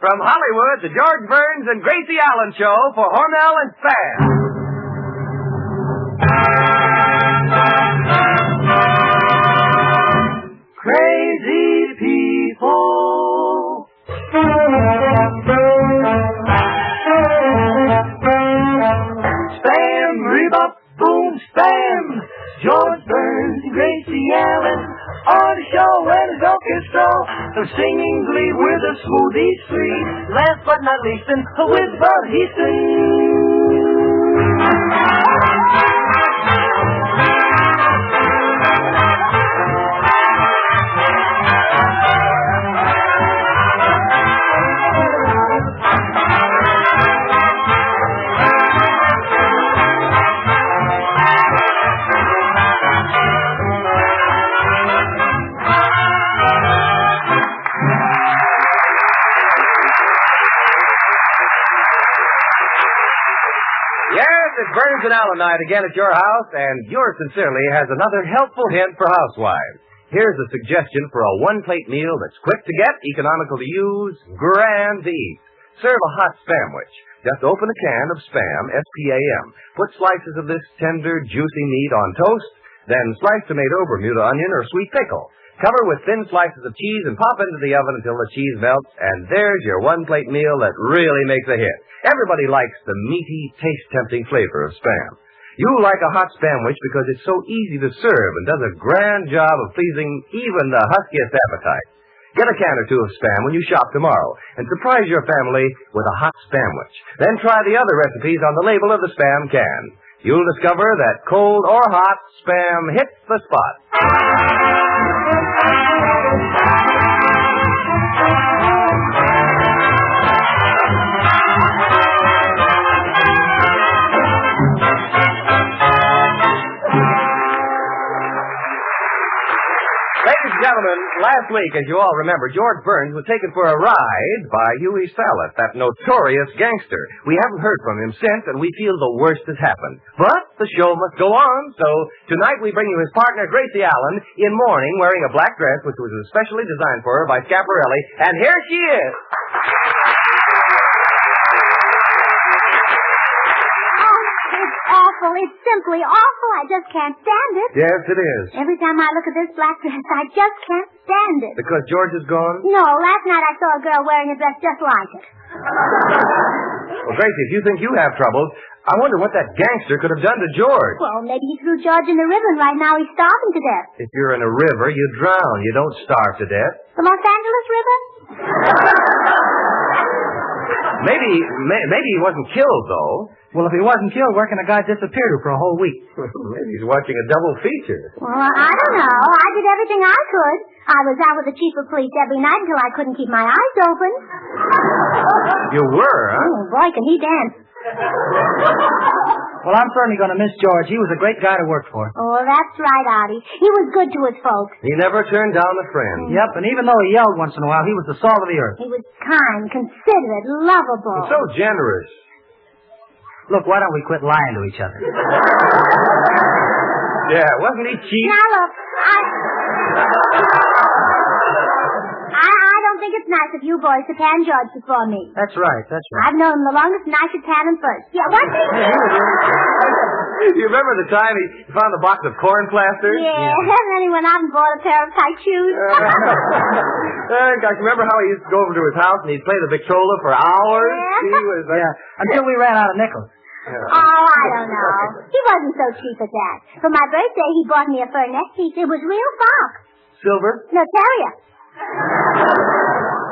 From Hollywood, the George Burns and Gracie Allen Show for Hormel and Spam. Crazy people. Spam, rebop, boom, spam. George Burns and Gracie Allen on the show and his orchestra. They're singing glee with a smoothie free. Last but not least, and with Bud Heaston. Burns and Allen night again at your house, and yours sincerely has another helpful hint for housewives. Here's a suggestion for a one-plate meal that's quick to get, economical to use, grand to eat. Serve a hot sandwich. Just open a can of Spam, S-P-A-M. Put slices of this tender, juicy meat on toast, then slice tomato, Bermuda onion, or sweet pickle. Cover with thin slices of cheese and pop into the oven until the cheese melts, and there's your one-plate meal that really makes a hit. Everybody likes the meaty, taste-tempting flavor of Spam. You like a hot sandwich because it's so easy to serve and does a grand job of pleasing even the huskiest appetite. Get a can or two of Spam when you shop tomorrow and surprise your family with a hot sandwich. Then try the other recipes on the label of the Spam can. You'll discover that cold or hot, Spam hits the spot. Ladies and gentlemen, last week, as you all remember, George Burns was taken for a ride by Huey Sallet, that notorious gangster. We haven't heard from him since, and we feel the worst has happened. But the show must go on, so tonight we bring you his partner, Gracie Allen, in mourning, wearing a black dress which was especially designed for her by Schiaparelli, and here she is. It's simply awful. I just can't stand it. Yes, it is. Every time I look at this black dress, I just can't stand it. Because George is gone? No, last night I saw a girl wearing a dress just like it. Well, Gracie, if you think you have troubles, I wonder what that gangster could have done to George. Well, maybe he threw George in the river, and right now he's starving to death. If you're in a river, you drown. You don't starve to death. The Los Angeles River? Maybe he wasn't killed, though. Well, if he wasn't killed, where can a guy disappear to for a whole week? Maybe he's watching a double feature. Well, I don't know. I did everything I could. I was out with the chief of police every night until I couldn't keep my eyes open. You were, huh? Oh, boy, can he dance. Well, I'm certainly going to miss George. He was a great guy to work for. Oh, that's right, Artie. He was good to his folks. He never turned down a friend. Yep, and even though he yelled once in a while, he was the salt of the earth. He was kind, considerate, lovable. And so generous. Look, why don't we quit lying to each other? Yeah, wasn't he cheap? Now, look, I don't think it's nice of you boys to pan George before me. That's right. I've known him the longest, and I should pan him first. Yeah, what did you remember the time he found a box of corn plasters? Yeah, and then he went out and bought a pair of tight shoes. Gosh, remember how he used to go over to his house and he'd play the Victrola for hours? Yeah. He was, until we ran out of nickels. Yeah. Oh, I don't know. He wasn't so cheap at that. For my birthday, he bought me a fur neck piece. It was real fox. Silver? No, terrier.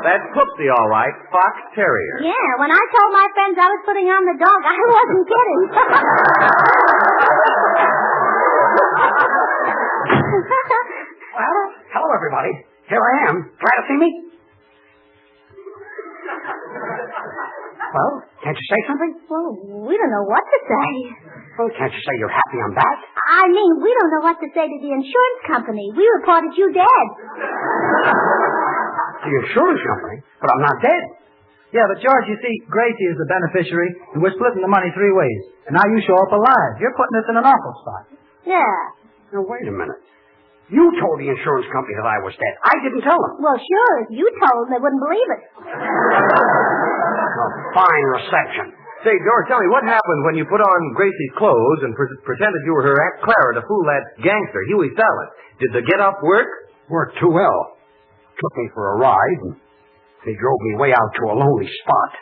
That's Poopsie, all right. Fox terrier. Yeah, when I told my friends I was putting on the dog, I wasn't kidding. Well, hello, everybody. Here I am. Glad to see me? Well, can't you say something? Well, we don't know what to say. Well, can't you say you're happy I'm back? I mean, we don't know what to say to the insurance company. We reported you dead. The insurance company? But I'm not dead. Yeah, but George, you see, Gracie is the beneficiary, and we're splitting the money 3 ways. And now you show up alive. You're putting us in an awful spot. Yeah. Now, wait a minute. You told the insurance company that I was dead. I didn't tell them. Well, sure. If you told them, they wouldn't believe it. fine reception. Say, George, tell me, what happened when you put on Gracie's clothes and pretended you were her Aunt Clara to fool that gangster, Huey Salad? Did the get-up work? Worked too well. Took me for a ride, and he drove me way out to a lonely spot.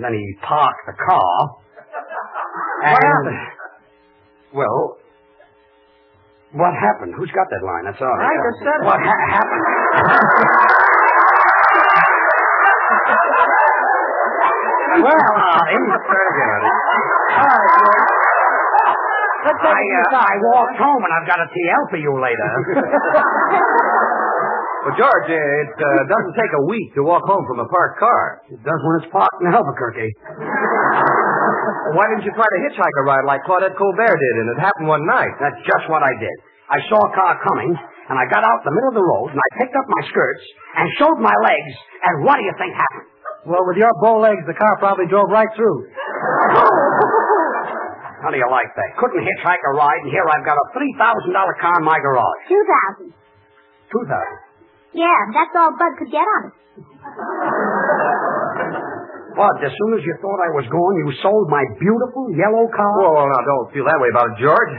Then he parked the car. What happened? Well, what happened? Who's got that line? That's all right. I just said it. What happened? Well, I walked home, and I've got a TL for you later. Well, George, it doesn't take a week to walk home from a parked car. It does when it's parked in Albuquerque. Why didn't you try to hitchhike a ride like Claudette Colbert did, and it happened one night? That's just what I did. I saw a car coming, and I got out in the middle of the road, and I picked up my skirts and showed my legs, and what do you think happened? Well, with your bow legs, the car probably drove right through. How do you like that? Couldn't hitchhike a ride, and here I've got a $3,000 car in my garage. 2,000. 2,000. Yeah, that's all Bud could get on it. Bud, as soon as you thought I was gone, you sold my beautiful yellow car? Well, now, don't feel that way about it, George.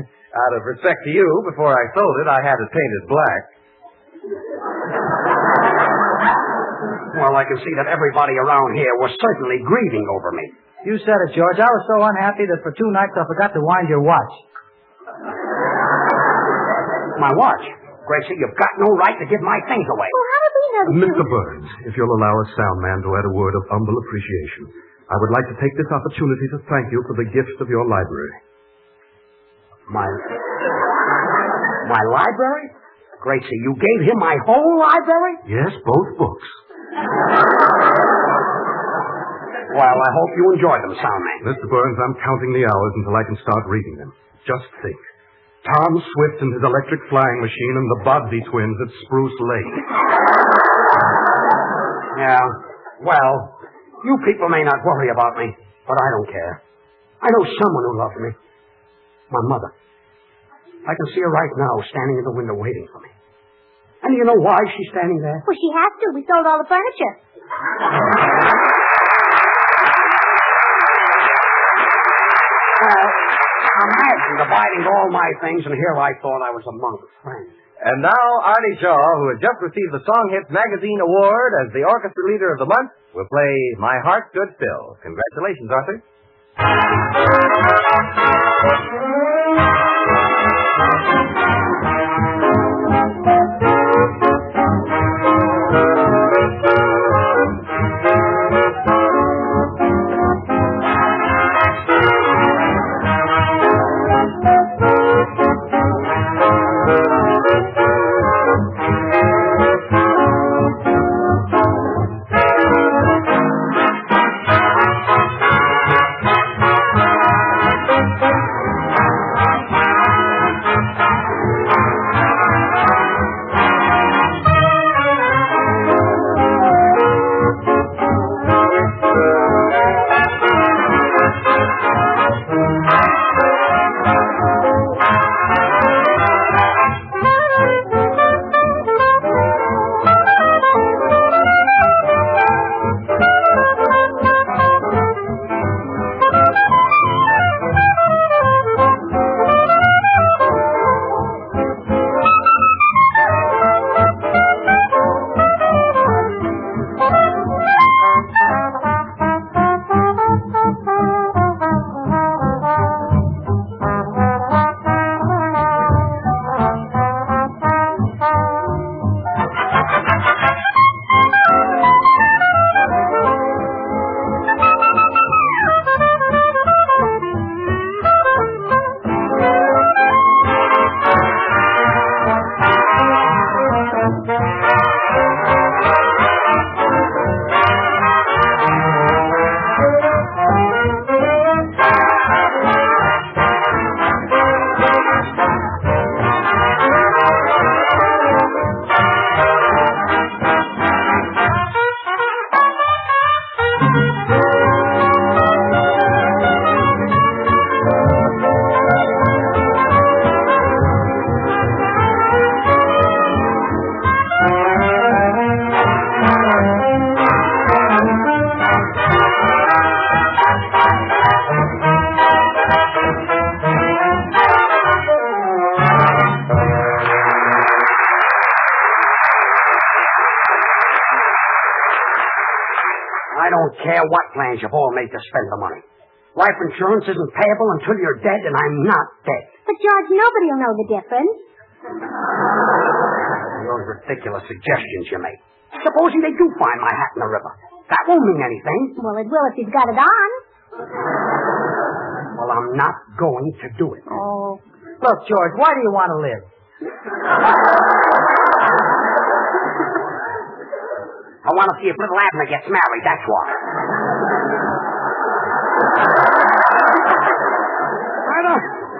Out of respect to you, before I sold it, I had it painted black. Well, I can see that everybody around here was certainly grieving over me. You said it, George. I was so unhappy that for 2 nights I forgot to wind your watch. My watch? Gracie, you've got no right to give my things away. Well, how did we know that Mr. Burns, if you'll allow a sound man to add a word of humble appreciation, I would like to take this opportunity to thank you for the gift of your library. My library? Gracie, you gave him my whole library? Yes, both books. Well, I hope you enjoy them, sound man. Mr. Burns, I'm counting the hours until I can start reading them. Just think. Tom Swift and his electric flying machine and the Bodsey twins at Spruce Lake. Yeah, well, you people may not worry about me, but I don't care. I know someone who loves me. My mother. I can see her right now standing in the window waiting for me. And do you know why she's standing there? Well, she has to. We sold all the furniture. Well, imagine dividing all my things, and here I thought I was among friends. And now, Artie Shaw, who has just received the Song Hits Magazine Award as the Orchestra Leader of the Month, will play My Heart Stood Still. Congratulations, Arthur. I don't care what plans you've all made to spend the money. Life insurance isn't payable until you're dead, and I'm not dead. But, George, nobody will know the difference. Those ridiculous suggestions you make. Supposing they do find my hat in the river. That won't mean anything. Well, it will if you've got it on. Well, I'm not going to do it. Oh. Look, George, why do you want to live? I want to see if little Abner gets married, that's why.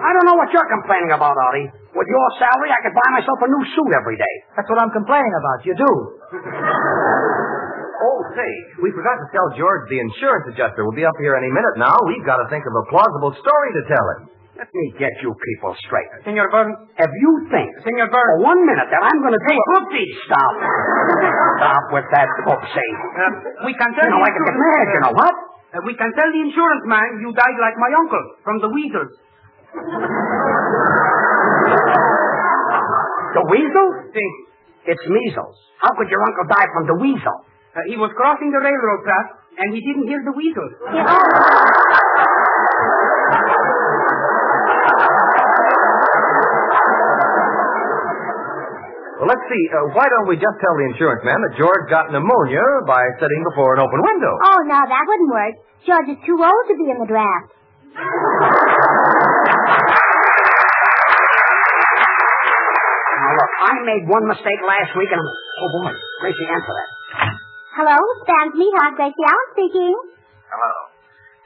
I don't know what you're complaining about, Artie. With your salary, I could buy myself a new suit every day. That's what I'm complaining about. You do. Oh, say, we forgot to tell George the insurance adjuster will be up here any minute now. We've got to think of a plausible story to tell him. Let me get you people straight. Senor Burns. If you think, Senor Burns, for 1 minute that I'm going to do it... Oopsie, stop. Stop with that oopsie. We can tell I can get mad, you know what? we can tell the insurance man you died like my uncle from the weasels. The weasel? See, it's measles. How could your uncle die from the weasel? he was crossing the railroad track and he didn't hear the weasels. Well, let's see. Why don't we just tell the insurance man that George got pneumonia by sitting before an open window? Oh, no, that wouldn't work. George is too old to be in the draft. Now, look, I made one mistake last week, and I'm... Oh, boy. Gracie, answer that. Hello, Stan's Meatheart, Gracie Allen speaking. Hello.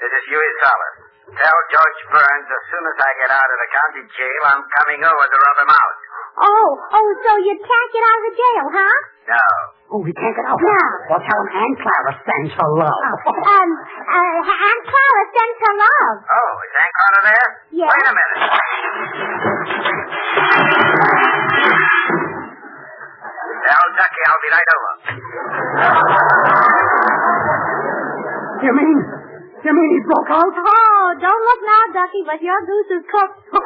This is Huey Salas. Tell George Burns as soon as I get out of the county jail, I'm coming over to rub him out. Oh, so you can't get out of the jail, huh? No. Oh, he can't get out. No. Well, tell him Aunt Clara sends her love. Aunt Clara sends her love. Oh, is Aunt Clara there? Yes. Wait a minute. Tell Ducky I'll be right over. You mean he broke out? Oh, don't look now, Ducky, but your goose is cooked. Oh.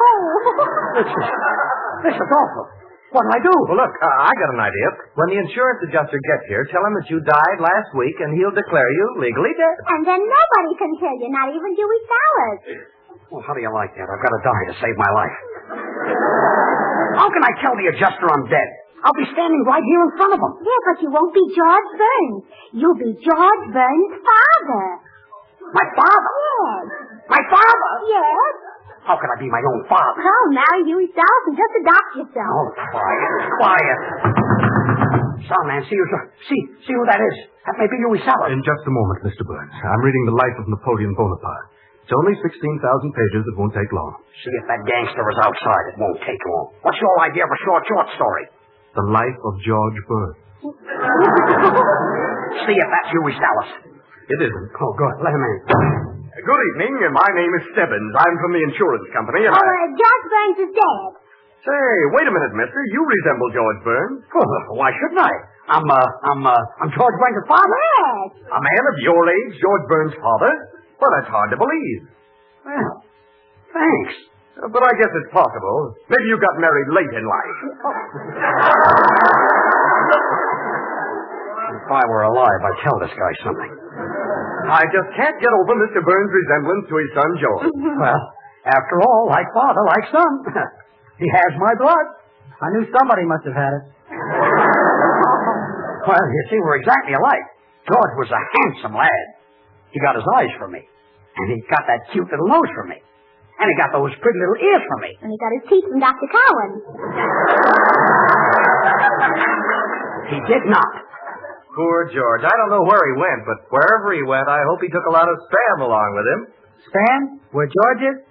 This is awful. What'll I do? Well, look, I got an idea. When the insurance adjuster gets here, tell him that you died last week, and he'll declare you legally dead. And then nobody can kill you, not even Dewey Salas. Well, how do you like that? I've got to die to save my life. How can I tell the adjuster I'm dead? I'll be standing right here in front of him. Yeah, but you won't be George Burns. You'll be George Burns' father. My father? Yes. My father? Yes. How can I be my own father? Oh, marry Dewey Salas and just adopt yourself. Oh, quiet. Son, man, see who that is. That may be Dewey Salas. In just a moment, Mr. Burns. I'm reading the life of Napoleon Bonaparte. It's only 16,000 pages. It won't take long. See if that gangster is outside. It won't take long. What's your idea of a short story? The life of George Burns. See if that's Dewey Salas. It isn't. Oh, good. Let him in. Good evening. My name is Stebbins. I'm from the insurance company, and George Burns is dead. Say, wait a minute, mister. You resemble George Burns. Oh, why shouldn't I? I'm George Burns' father. Yes. A man of your age, George Burns' father? Well, that's hard to believe. Well, thanks. But I guess it's possible. Maybe you got married late in life. If I were alive, I'd tell this guy something. I just can't get over Mr. Burns' resemblance to his son, George. Well, after all, like father, like son. He has my blood. I knew somebody must have had it. Well, you see, we're exactly alike. George was a handsome lad. He got his eyes for me. And he got that cute little nose for me. And he got those pretty little ears for me. And he got his teeth from Dr. Cowan. He did not. Poor George. I don't know where he went, but wherever he went, I hope he took a lot of Spam along with him. Spam? Where George is?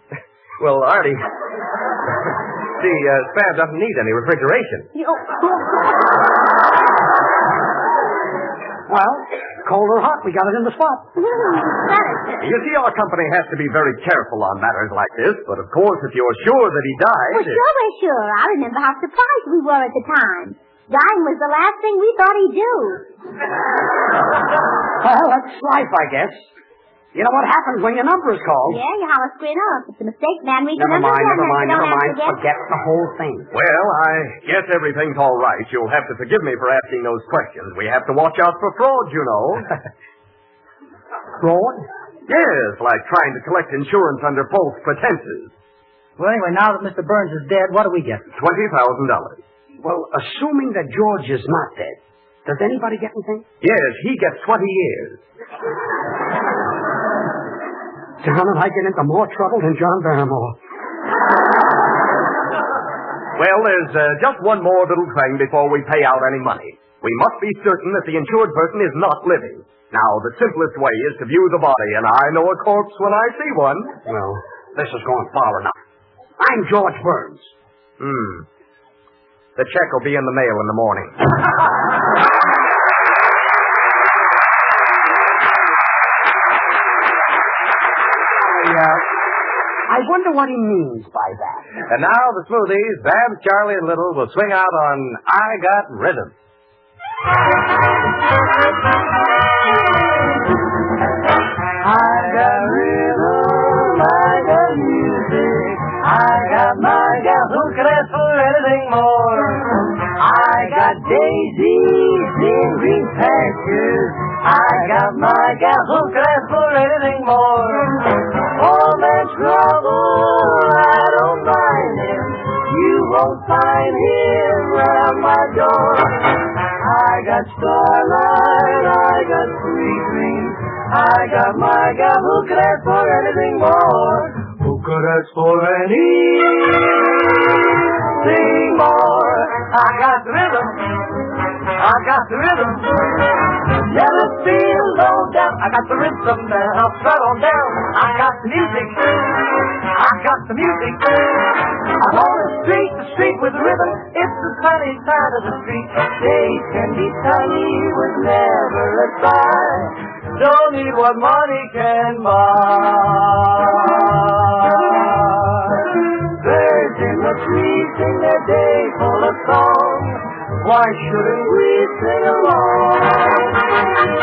Well, Artie, see, Spam doesn't need any refrigeration. Well, cold or hot, we got it in the spot. You see, our company has to be very careful on matters like this, but of course, if you're sure that he died... Well, sure we're sure. I remember how surprised we were at the time. Dying was the last thing we thought he'd do. Well, that's life, I guess. You know what happens when your number is called? Yeah, you holler screen up. It's a mistake, man. We Never mind. Forget the whole thing. Well, I guess everything's all right. You'll have to forgive me for asking those questions. We have to watch out for fraud, you know. fraud? Yes, like trying to collect insurance under false pretenses. Well, anyway, now that Mr. Burns is dead, what do we get? $20,000. Well, assuming that George is not dead, does anybody get anything? Yes, he gets 20 years. John and I get into more trouble than John Barrymore. Well, there's just one more little thing before we pay out any money. We must be certain that the insured person is not living. Now, the simplest way is to view the body, and I know a corpse when I see one. Well, this is going far enough. I'm George Burns. The check will be in the mail in the morning. I wonder what he means by that. And now the Smoothies, Babs, Charlie, and Little will swing out on I Got Rhythm. I got rhythm, I got music, I got my gal who could ask for anything more. I got daisies in green pastures, I got my gal who could ask for anything more. Oh, man, trouble, I don't mind him, you won't find him around my door. I got starlight, I got sweet dreams, I got my gal who could ask for anything more. Who could ask for anything more? I got the rhythm, I got the rhythm. Never feel low down, I got the rhythm that I'll strut on down. I got the music, I got the music. I'm on the street with the rhythm. It's the sunny side of the street. Days can be sunny with never a sigh. Don't need what money can buy. Birds in the trees sing their day full of song. Why shouldn't we sing along?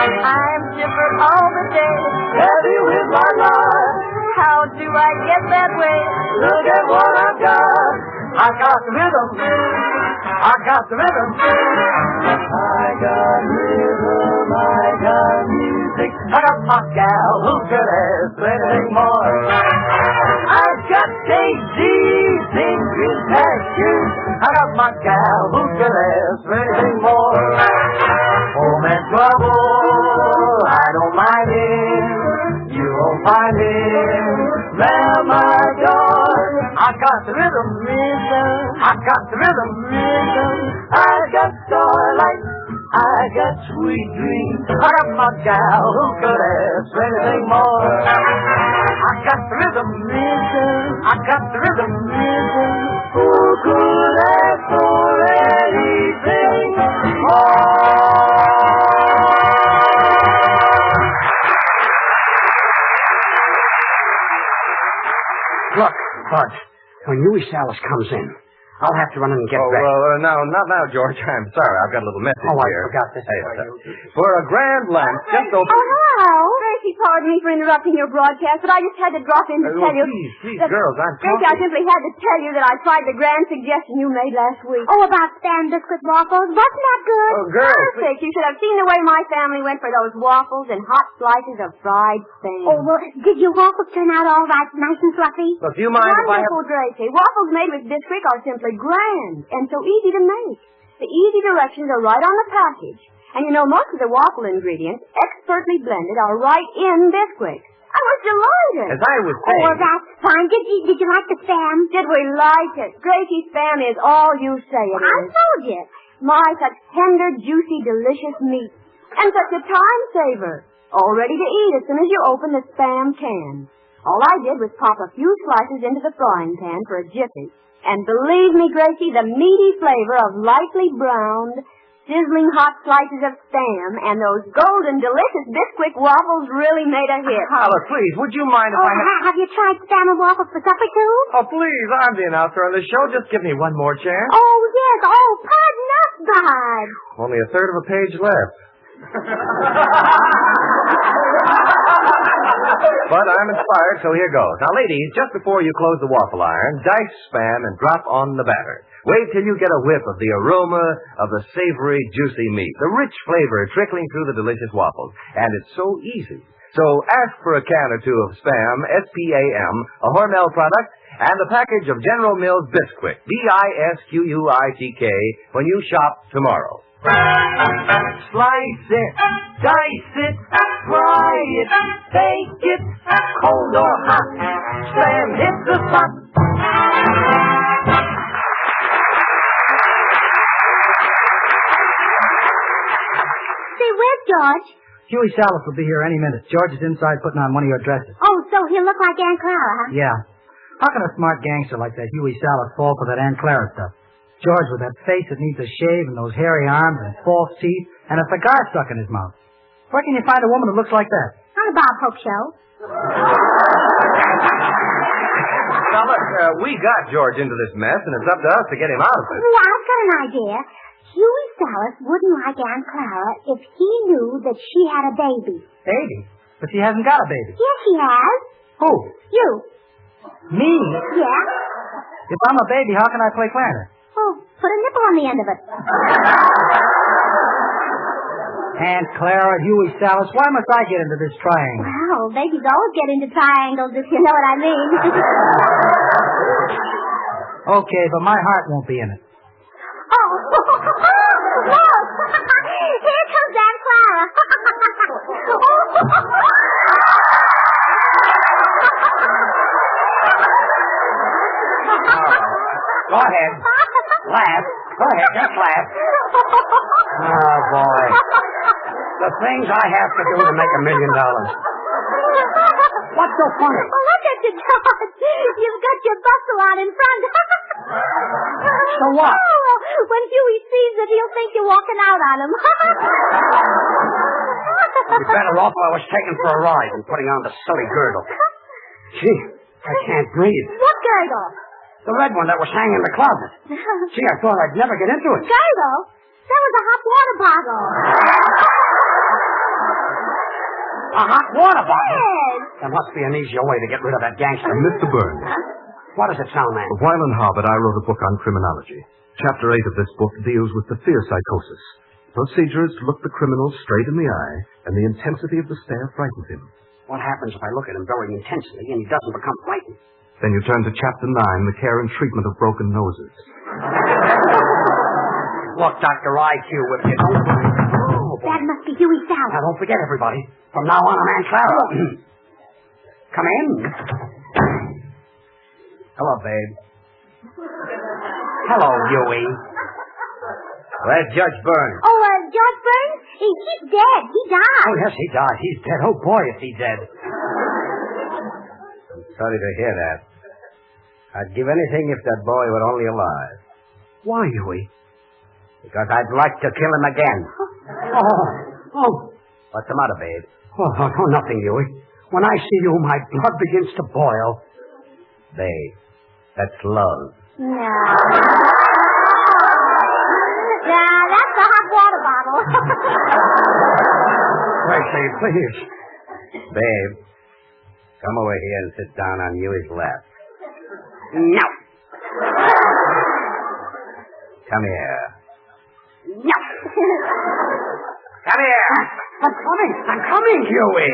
I'm chipper all the day, heavy with my lot. How do I get that way? Look at what I've got. I got the rhythm. I got the rhythm. I got rhythm. I got music. I got my gal who could ask for anything more. I've got daisies in green pastures. I got my gal who could ask for anything more. Home and trouble, I don't mind him. You won't find him round my door. I got the rhythm, rhythm. I got the rhythm, rhythm. I got starlight. I got sweet dreams. I got my gal who could ask for anything more. I got the rhythm, rhythm. I got the rhythm, rhythm. Who could ask for anything more? Look, Bud, when Huey Salas comes in, I'll have to run in and get ready. Well, no, not now, George. I'm sorry. I've got a little message here. I forgot this. For a grand lunch, just open... Oh, hello. Gracie, pardon me for interrupting your broadcast, but I just had to drop in to tell you... Please, girls, I'm Gracie, I simply had to tell you that I tried the grand suggestion you made last week. Oh, about spam biscuit waffles? Wasn't that good? Oh, girls... Perfect. You should have seen the way my family went for those waffles and hot slices of fried spam. Oh, well, did your waffles turn out all right, nice and fluffy? Look, do you mind if I have... Wonderful, Gracie. Waffles made with Bisquick are simply grand and so easy to make. The easy directions are right on the package. And you know, most of the waffle ingredients, expertly blended, are right in Bisquick. I was delighted. As I was saying... Oh, well, that's fine. Did you like the spam? Did we like it? Gracie, spam is all you say it I is. told you. My, such tender, juicy, delicious meat. And such a time saver. All ready to eat as soon as you open the spam can. All I did was pop a few slices into the frying pan for a jiffy. And believe me, Gracie, the meaty flavor of lightly browned, sizzling hot slices of spam and those golden, delicious Bisquick waffles really made a hit. Carla, please, would you mind if Have you tried spam and waffles for supper, too? Oh, please, I'm the announcer on the show. Just give me one more chance. Oh, yes. Oh, pardon us, Bud. Only a third of a page left. But I'm inspired, so here goes. Now, ladies, just before you close the waffle iron, dice spam and drop on the batter. Wait till you get a whiff of the aroma of the savory, juicy meat, the rich flavor trickling through the delicious waffles. And it's so easy. So ask for a can or two of Spam, S-P-A-M, a Hormel product, and a package of General Mills Bisquick, B-I-S-Q-U-I-C-K, when you shop tomorrow. Slice it, dice it, fry it, bake it, cold or hot. Spam hits the spot. Say, where's George? Huey Salas will be here any minute. George is inside putting on one of your dresses. Oh, so he'll look like Aunt Clara, huh? Yeah. How can a smart gangster like that Huey Salas fall for that Aunt Clara stuff? George with that face that needs a shave and those hairy arms and false teeth and a cigar stuck in his mouth. Where can you find a woman that looks like that? On the Bob Hope Show. Now, look, we got George into this mess, and it's up to us to get him out of it. Oh, I've got an idea. Huey Salas wouldn't like Aunt Clara if he knew that she had a baby. Baby? But she hasn't got a baby. Yes, she has. Who? You. Me? Yeah? If I'm a baby, how can I play Clarence? Oh, put a nipple on the end of it. Aunt Clara, Huey Salas, why must I get into this triangle? Well, babies always get into triangles, if you know what I mean. Okay, but my heart won't be in it. Oh, look! Here comes Aunt Clara. Go ahead. Laugh. Go ahead, just laugh. Oh, boy. The things I have to do to make $1 million. What's so funny? Well, look at you, George. You've got your bustle out in front. So what? Oh, when Huey sees it, he'll think you're walking out on him. You'd be better off if I was taken for a ride and putting on the silly girdle. Gee, I can't breathe. What girdle? The red one that was hanging in the closet. Gee, I thought I'd never get into it. Girdle? That was a hot water bottle. A hot water bottle? Yes. There must be an easier way to get rid of that gangster. Mr. Burns, What does it sound, man? while in Harvard, I wrote a book on criminology. Chapter 8 of this book deals with the fear psychosis. Procedure is to look the criminal straight in the eye, and the intensity of the stare frightens him. What happens if I look at him very intensely and he doesn't become frightened? Then you turn to Chapter 9, the care and treatment of broken noses. Look, Dr. IQ, if you don't... Oh, boy. That must be Huey Salas. Now, don't forget, everybody. From now on, I'm Aunt Clara. Come in. Hello, babe. Hello, Huey. Where's Judge Burns? Oh, George Burns? He's dead. He died. Oh, yes, he died. He's dead. Oh, boy, is he dead. I'm sorry to hear that. I'd give anything if that boy were only alive. Why, Huey? Because I'd like to kill him again. Oh. What's the matter, babe? Oh, nothing, Huey. When I see you, my blood begins to boil. Babe, that's love. No. Nah, that's the hot water bottle. Gracie, please. Babe, come over here and sit down on Huey's lap. No. Come here. No. Come here. I'm coming, Huey.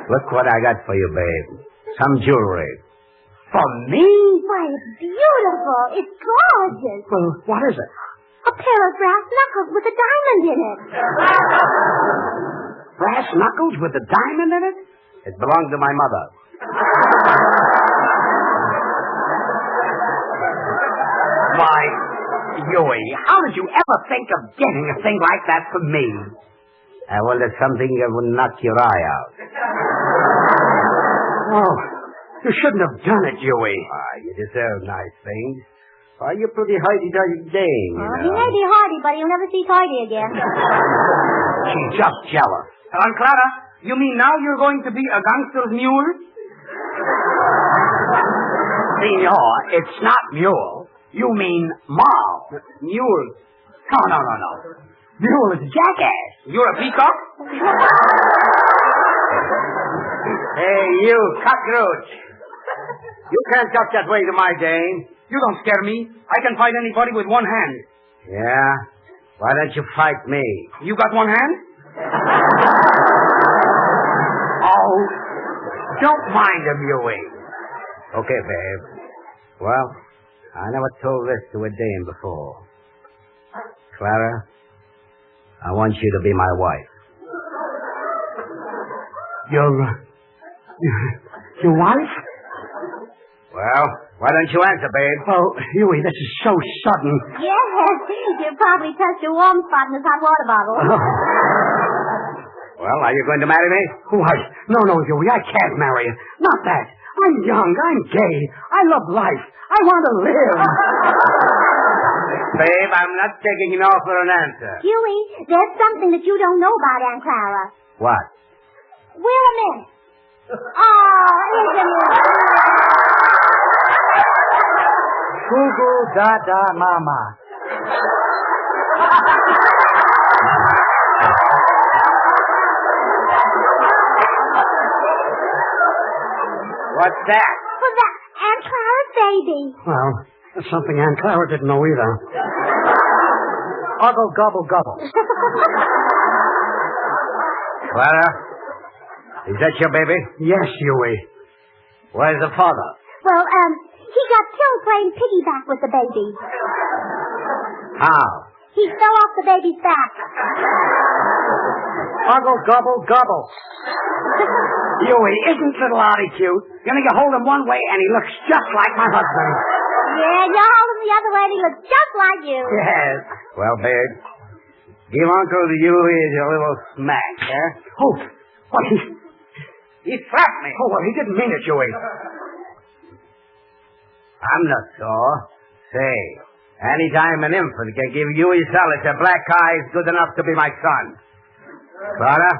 Look what I got for you, babe. Some jewelry. For me? Why, it's beautiful. It's gorgeous. Well, what is it? A pair of brass knuckles with a diamond in it. Brass knuckles with a diamond in it? It belonged to my mother. Why, Huey, how did you ever think of getting a thing like that for me? I wanted something that would knock your eye out. Oh, you shouldn't have done it, Huey. You deserve nice things. Why, you're pretty hardy-dardy dame, you He know. may be hardy, but he'll never see Hardy again. She's just jealous. Aunt Clara, you mean now you're going to be a gangster's mule? Senor, it's not mule. You mean Mal. Mule. No. Mule is jackass. You're a peacock? Hey, you cockroach. You can't talk that way to my dame. You don't scare me. I can fight anybody with one hand. Yeah? Why don't you fight me? You got one hand? Oh, don't mind him, Huey. Okay, babe. Well, I never told this to a dame before. Clara, I want you to be my wife. Your wife? Well, why don't you answer, babe? Oh, Huey, this is so sudden. Yes, you probably touched a warm spot in this hot water bottle. Well, are you going to marry me? Why? No, Huey, I can't marry you. Not that. I'm young. I'm gay. I love life. I want to live. Babe, I'm not taking no for an answer. Huey, there's something that you don't know about Aunt Clara. What? We're a minute. Oh, isn't it? Goo-goo, da-da, mama. What's that? Well, that's Aunt Clara's baby. Well, that's something Aunt Clara didn't know either. Uggle, gobble, gobble. Clara, is that your baby? Yes, Huey. Where's the father? Well, he got killed playing piggyback with the baby. How? He fell off the baby's back. Uggle, gobble, gobble. Huey, isn't little Artie cute? You hold him one way and he looks just like my husband. Yeah, you hold him the other way and he looks just like you. Yes. Well, babe, give Uncle to Huey a little smack, huh? Oh, well, He slapped me. well, he didn't mean it, Huey. I'm not sore. Say, anytime an infant can give Huey Salas a black eye is good enough to be my son. Clara,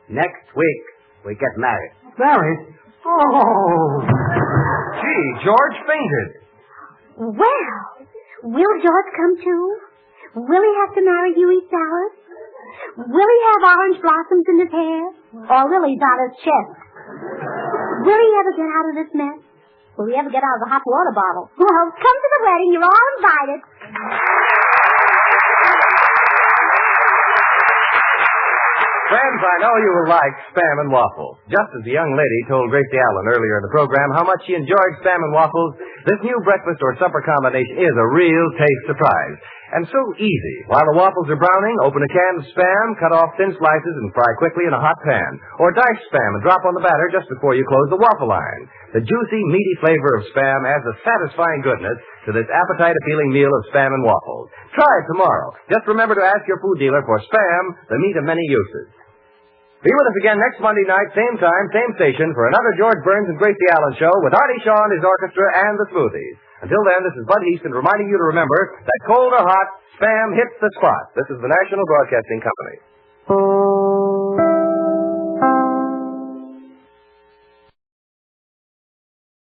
next week we get married. Married? Oh. Gee, George fainted. Well, will George come too? Will he have to marry Huey Salas? Will he have orange blossoms in his hair? Or lilies on his chest? Will he ever get out of this mess? Will he ever get out of the hot water bottle? Well, come to the wedding. You're all invited. Friends, I know you will like Spam and Waffles. Just as the young lady told Gracie Allen earlier in the program how much she enjoyed Spam and Waffles, this new breakfast or supper combination is a real taste surprise. And so easy. While the waffles are browning, open a can of Spam, cut off thin slices, and fry quickly in a hot pan. Or dice Spam and drop on the batter just before you close the waffle iron. The juicy, meaty flavor of Spam adds a satisfying goodness to this appetite-appealing meal of Spam and Waffles. Try it tomorrow. Just remember to ask your food dealer for Spam, the meat of many uses. Be with us again next Monday night, same time, same station, for another George Burns and Gracie Allen show with Artie Shaw and his orchestra and the Smoothies. Until then, this is Bud Easton reminding you to remember that cold or hot, Spam hits the spot. This is the National Broadcasting Company.